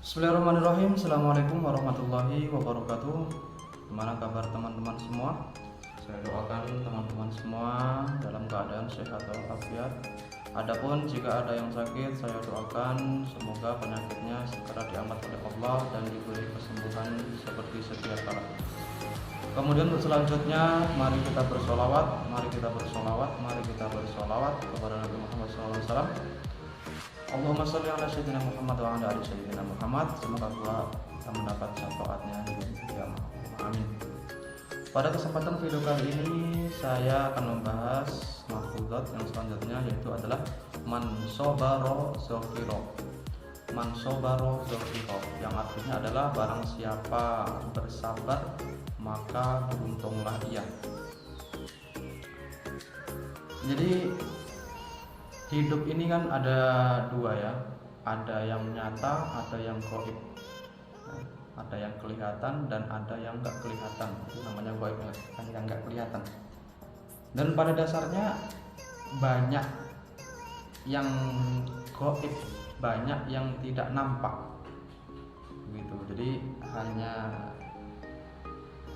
Bismillahirrahmanirrahim. Assalamualaikum warahmatullahi wabarakatuh. Gimana kabar teman-teman semua? Saya doakan teman-teman semua dalam keadaan sehat walafiat. Adapun jika ada yang sakit, saya doakan semoga penyakitnya segera diangkat oleh Allah dan diberi kesembuhan seperti sedia kala. Kemudian untuk selanjutnya, mari kita bersolawat kepada Nabi Muhammad SAW. Allahumma sholli ala sayyidina Muhammad wa ala ali sayyidina Muhammad. Semoga Allah kita mendapat syafaatnya di yaumil qiyamah. Amin. Pada kesempatan video kali ini saya akan membahas mahfudzat yang selanjutnya, yaitu adalah man sobaro zofiro. Man sobaro zofiro yang artinya adalah barang siapa bersabar maka beruntunglah ia. Jadi hidup ini kan ada dua ya, ada yang nyata, ada yang gaib. Ada yang kelihatan dan ada yang nggak kelihatan, itu namanya gaib, yang nggak kelihatan. Dan pada dasarnya banyak yang gaib, banyak yang tidak nampak, gitu. Jadi hanya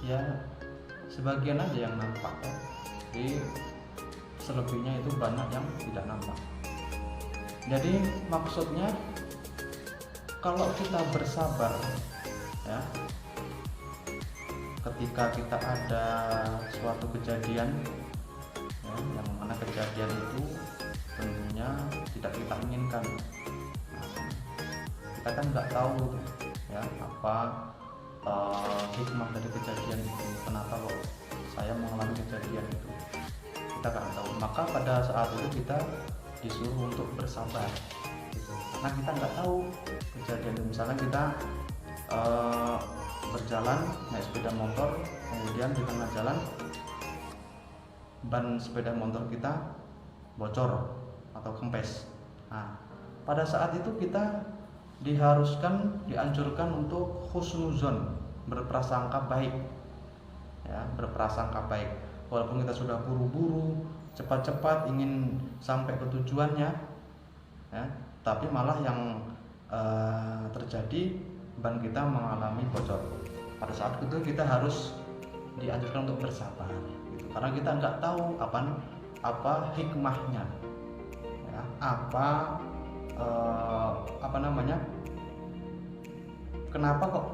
ya sebagian aja yang nampak ya. Jadi selebihnya itu banyak yang tidak nampak. Jadi maksudnya kalau kita bersabar ya, ketika kita ada suatu kejadian ya, yang mana kejadian itu tentunya tidak kita inginkan. Kita kan nggak tahu ya apa hikmah dari kejadian itu, kenapa kok saya mengalami kejadian itu, kita nggak tahu. Maka pada saat itu kita disuruh untuk bersabar gitu. Karena kita nggak tahu kejadian itu. Misalnya kita berjalan naik sepeda motor, kemudian di tengah jalan ban sepeda motor kita bocor atau kempes. Nah, pada saat itu kita dianjurkan untuk husnuzon, berprasangka baik ya, berprasangka baik. Walaupun kita sudah buru-buru, cepat-cepat ingin sampai ke tujuannya ya, tapi malah yang terjadi ban kita mengalami bocor. Pada saat itu kita harus dianjurkan untuk bersabar gitu. Karena kita nggak tahu apa hikmahnya ya, kenapa kok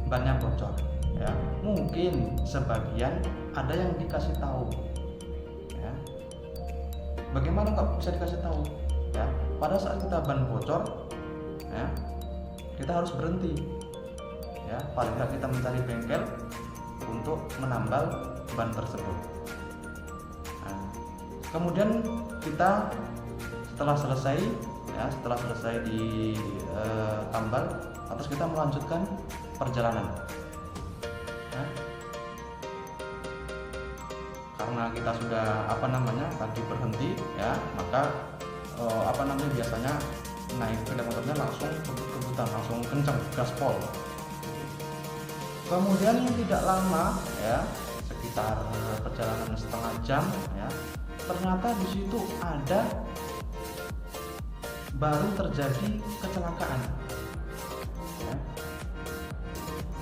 bannya bocor ya. Mungkin sebagian ada yang dikasih tahu ya. Bagaimana kok bisa dikasih tahu ya? Pada saat kita ban bocor ya, kita harus berhenti ya, paling tidak kita mencari bengkel untuk menambal ban tersebut. Nah, kemudian kita setelah selesai ditambal, terus kita melanjutkan perjalanan ya. Karena kita sudah tadi berhenti ya, maka biasanya naik sepeda motornya langsung kebut-kebutan, langsung kencang gaspol. Kemudian tidak lama ya, sekitar perjalanan setengah jam ya, ternyata di situ baru terjadi kecelakaan ya.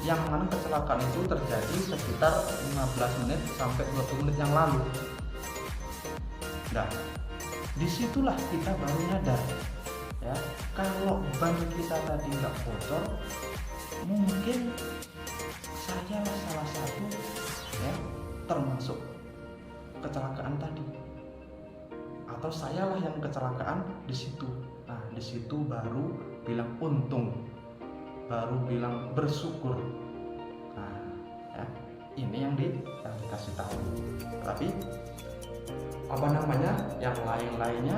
Yang mana kecelakaan itu terjadi sekitar 15 menit sampai 20 menit yang lalu. Nah, disitulah kita baru nyadar ya, kalau ban kita tadi nggak bocor, mungkin saya salah satu ya termasuk kecelakaan tadi, atau sayalah yang kecelakaan di situ. Nah, di situ baru bilang untung, baru bilang bersyukur. Nah ya, ini yang dikasih tahu. Tapi yang lainnya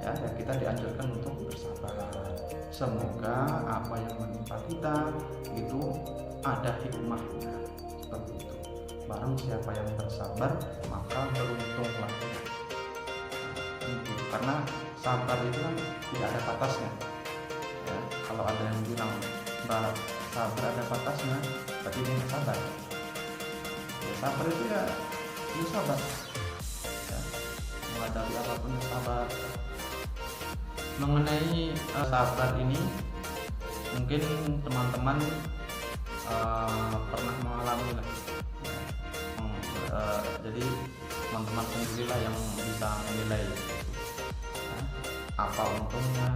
ya kita dianjurkan untuk bersabar. Semoga apa yang menimpa kita itu ada hikmahnya, seperti itu. Barang siapa yang bersabar maka beruntunglah karena sabar itu kan tidak ada batasnya ya. Kalau ada yang bilang sabar ada batasnya, berarti dia nggak sabar ya. Sabar itu ya sabar ya. Menghadapi apapun sabar. Mengenai sabar ini mungkin teman-teman pernah mengalami lah. Jadi teman-teman sendirilah yang bisa menilai apa untungnya,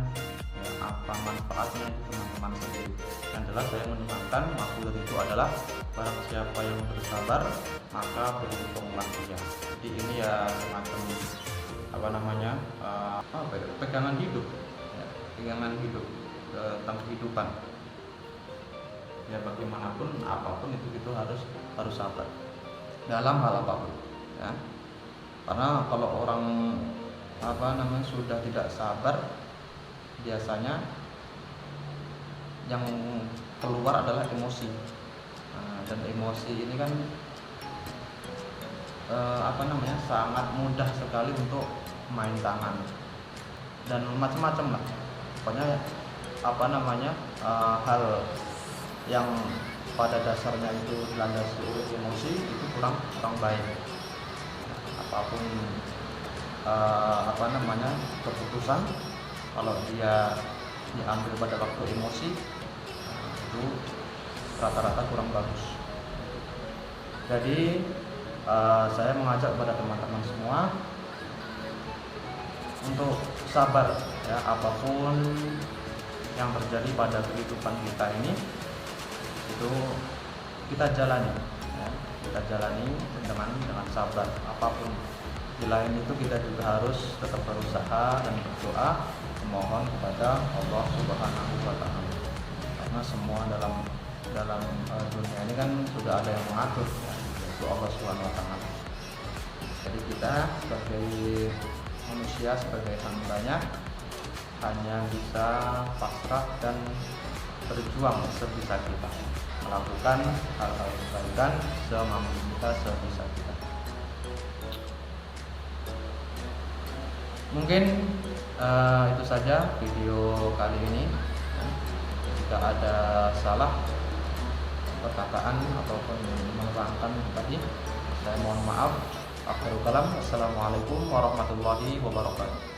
apa manfaatnya, itu teman-teman sendiri. Yang jelas saya menerangkan maksud itu adalah barang siapa yang bersabar maka beruntunglah dia. Jadi ini ya semacam pegangan hidup, ya, pegangan hidup tentang kehidupan. Ya bagaimanapun apapun itu harus sabar dalam hal apapun, ya. Karena kalau orang sudah tidak sabar, biasanya yang keluar adalah emosi. Dan emosi ini kan sangat mudah sekali untuk main tangan dan macam-macam lah. Pokoknya hal yang pada dasarnya itu dilandasi oleh emosi itu kurang baik. Apapun keputusan kalau dia diambil pada waktu emosi itu rata-rata kurang bagus. Jadi saya mengajak kepada teman-teman semua untuk sabar, ya, apapun yang terjadi pada kehidupan kita ini itu kita jalani, ya, dengan sabar. Apapun di lain itu kita juga harus tetap berusaha dan berdoa memohon kepada Allah Subhanahu wa Ta'ala, karena semua dalam dunia ini kan sudah ada yang mengatur, ya, yaitu Allah Subhanahu wa Ta'ala. Jadi kita sebagai manusia, sebagai hambanya, hanya bisa pasrah dan berjuang sebisa kita, melakukan hal-hal kebaikan semampu kita, sebisa kita. Mungkin itu saja video kali ini. Jika ada salah perkataan ataupun menerangkan tadi, saya mohon maaf. Akhirul kalam, assalamualaikum warahmatullahi wabarakatuh.